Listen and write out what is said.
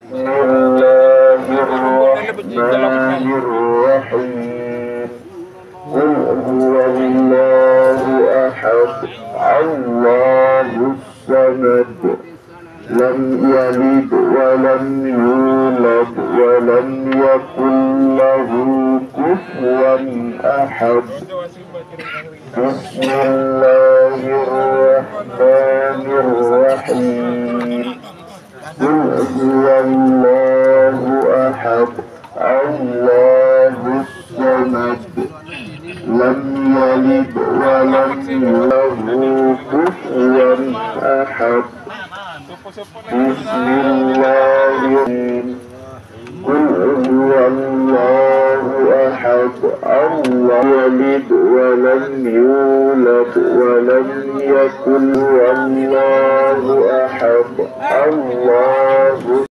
بسم الله الرحمن الرحيم قل هو الله أحد الله الصمد لم يلد ولم يولد ولم يكن له كفوا أحد بسم الله الرحمن الرحيم قل هو الله أحد الله الصمد لم يلد ولم له كفوا أحد بسم الله قل هو الله أحد الله يلد ولم يولد ولم يكن له الله أحد الله